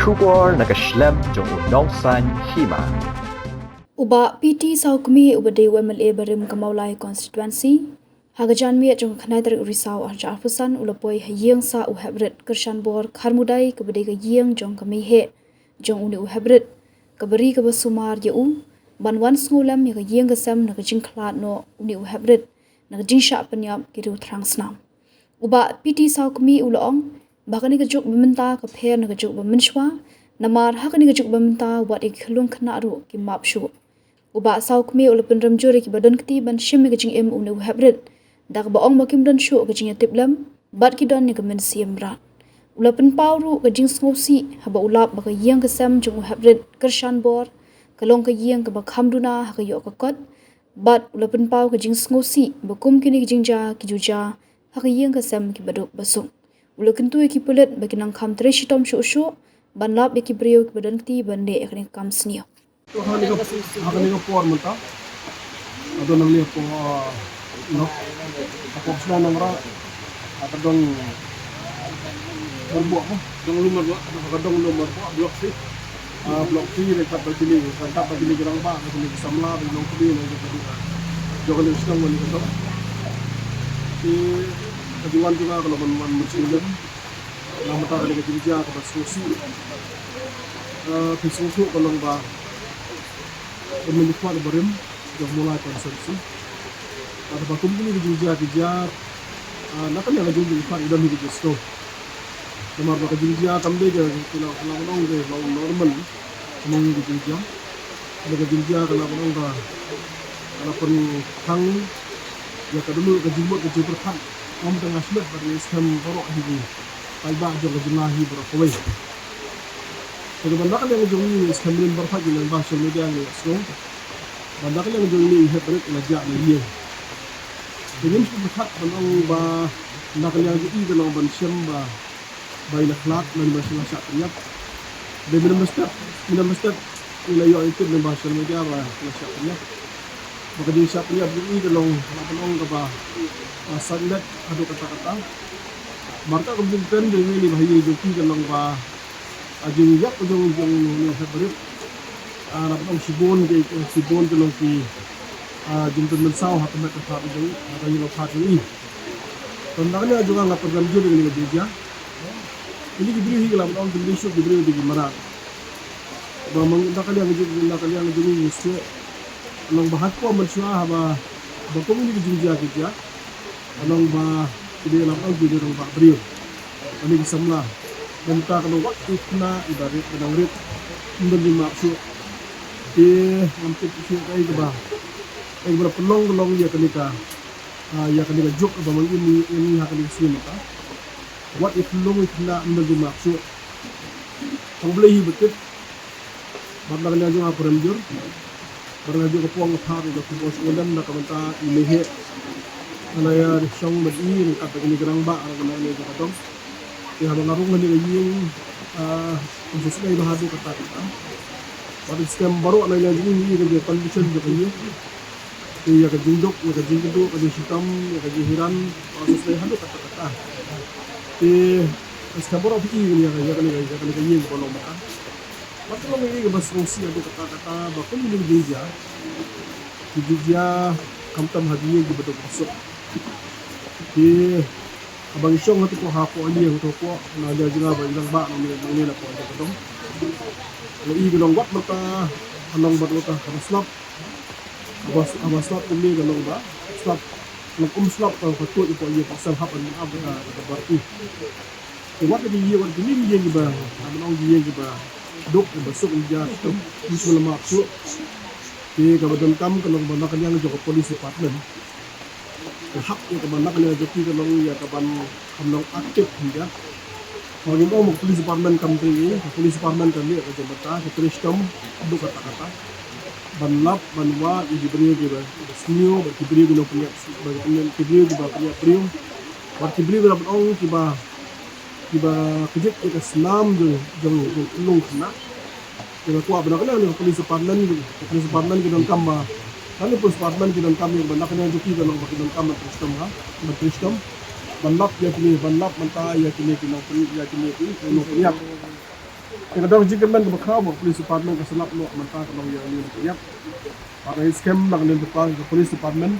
Shubor nakaslem jong unongsan hima. Uba PT Saukmi uba de MLA Barim Kamaulai constituency Hagajan mi jong khanai tarik risau arja afusan ulapoi hayeng sa uhabret kershan bor kharmudai kebede ke yeng jong kami he jong uni uhabret keberi ke basumar ye banwan ngulam ya ke yeng kesam na ke jingklat no uni uhabret na ke jingsha penyap kiru terang senam uba PT Saukmi ulong bakani ke juk bementa ke pher na ke juk bemenshwa namar hakani ke juk bementa wat ikhlung khna ru ki mapshu uba Saukmi ulapun ramjuri ki badon kti ban shim ke jing em uni uhabret dak baong makim don shu ke jing tiplam bat ki don ni ke men siam rat ulapun pawru ke jing sngosi haba ulap ba ke yeng ke sam jung uhabret kershan bor kalong ke yeng ke bakham duna ha ke yo ke kot bat ulapun paw ke jing sngosi bakum kini ke jing ja ki juja ha ke yeng ke sam ki baduk basung ulakin tu ki pulet bakinang kham tre shitom shu shu ban lap ki brio ki badan ti bande ekni kam snio तो हाने का पोर मता अदो नमले पो नो अपोक्सना नमरा अतदों मरबो दong lu marbо अतदों lu marbо blok si dekat bajili gerang ba bajili samla bajili kudi no gitu jogan istang wali gitu si kajuan juga kalau man muslim nama ta kali kerja ke susi pisusu kalau ba Pemilik Barim sudah mulai konsumsi. Pada bakum ini kerja, nak kan yang jujur ikan idan hidup jesko. Namar baka kerja tamde je kalau orang deh normal, mung kerja. Ada kerja kalau orang dah, kalau pun hang, ya kadang kerja berhang. Om tengah sulit pada Islam korok hidup. Kalba juga jenahi berakawai. Jadi banyak yang jumlah Islam berfak dengan bahasa media ni, so banyak yang jumlah hebret lajak lagi. Dengan sebab banyak banyak yang jadi dalam bansyam bayi akhlak dan masalah syariat. Dan minam mesti nilai itu dalam bahasa media syariat. Maka di syariat ini dalam orang kaba sanad ada kata-kata. Marta kemudian dengan ini bahaya jadi dalam ajing yak ujung ni hebret anak orang sibon dalam ki jintun mensau hak mereka tak ujung ada yang lepas ini tentangnya juga nggak terganjur dengan gereja ini diberi hilang orang diberi syuk diberi di marat bahwa kali yang jadi isu orang bahat ko manusia haba bakum ini gereja orang bah jadi orang jadi orang bah beriu ini kesemlah dan tak kalau waktu kena ibarat benang rit menjadi maksud di hampir isu kayak bah kayak pelong ya kenika juk abang ini akan dikasih mata what if long kena menjadi maksud kau boleh betul barangnya juga perenjur barangnya juga puang thar juga bos ulan nak minta ini alaya song bagi kata ini gerang ba kena ini juga dong ya mengarung dengan yang sesuai bahasa kata kita. Pada sistem baru ada lagi ini kerja condition juga ini. Ya kerja jinduk, ya kerja jinduk, kerja hitam, ya kerja hiran, sesuai hadu kata-kata. Sistem baru ini ya kan yang kalau makan. Maka kalau ini bahasa Rusia ada kata-kata bahkan ini dia kamtam hadiah di betul masuk. Abang isyong hati ko hapo ali yang to po na dia juga ba ilang ba ng nila po ito dong lo ibilong wat mata anong ba ta slap slap ini galong ba slap ng slap ko ko ipo iya pasal hapan ng abra ka barti wat di iya wat ni iya ba anong iya ba dok ba sok iya to musul maksu di kabadan kam kalong ba nakanyang joko police department hak yang kebanyakan yang jadi kalau ya kapan kamlang aktif hingga kalau kita mau polis department kami ke jabatan ke turistom itu kata-kata banlap banwa diberi juga senior diberi juga punya diberi juga punya prium diberi berapa orang tiba kejut kita senam jeng ulung kena kita kuat benar-benar dengan polis department kita tambah Kali pos parman kita kami banyak yang juki dalam bagian kami Kristom, banlap ya kini banlap mentah ya kini kita punya Yang ada jika men berkau police department keselap lo mentah kalau yang ini tiap. Para scam nak nih depan police department.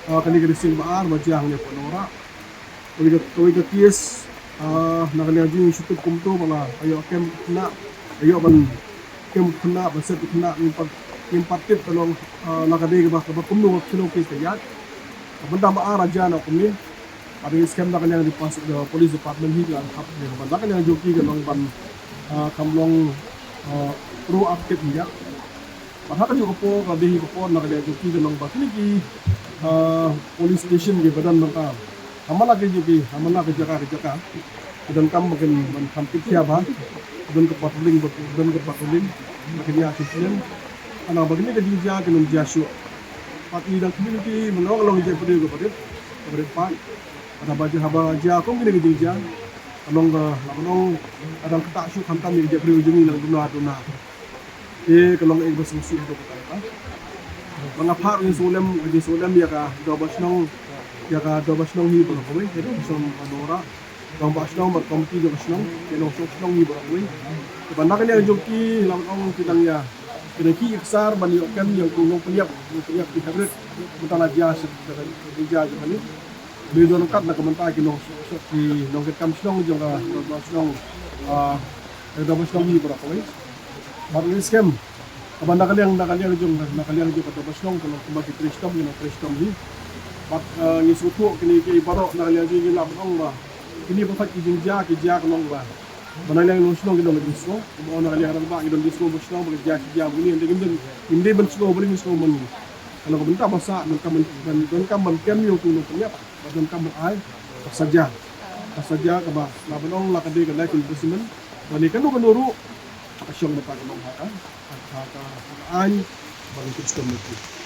Kani kerising baar wajah hanya penora. Kau ke kies nak nih jing syukur kumtu malah ayo kem kena ayo ban kem kena besar kena impat tip kalau nak ada ke bah kumtu kilo kies kayat. Benda baar aja nak kumi. Ada scam nak yang dipas police department hilang apa ni. Nak yang joki ke long ban kamlong proaktif dia. Padahal juga po kadehi po nak dia joki ke long ban ni police station ke badan mereka. Hamala ke joki, hamala ke jaka. Dan kam makin hampir siapa, dan ke patrolling, makin ya kesian. Anak begini ke dia ke nunjuk syuk. Pati dan community menolong je pada pak. Ada baju haba aja, kau gini ke dia. Kalong ada ketak syuk hantam ni je pada ujung ni duna. Kalong bersungsi itu kata. Mengapa ni solam ya ka dobasnong hi berkawin jadi som anora dobasnong berkomiti dobasnong keno soknong hi berkawin kebanyakan yang joki lawan kita ya kena ki iksar bani okem yang tunggu peliap di habret mentala jas dia ni bidon kat nak mentai keno di nong kam snong juga dobasnong hi berkawin baru scam kebanyakan yang juga dobasnong kalau kembali tristom ni Bak ngisutu kini ke barok nak lihat jadi lah bang bah. Ini berfak kijinja kelong bah. Mana yang nusno kita nak disco, mau nak lihat orang bah kita disco nusno berjaya bunyi. Ini bensko boleh nusno meni. Kalau kau bentar masa dan kam yang tu nak lihat, dan kam ai saja ke bah. Lah benong lah kade kedai kulisimen. Bani kan nuru asyong dapat kelong haka ai bagi kita mesti.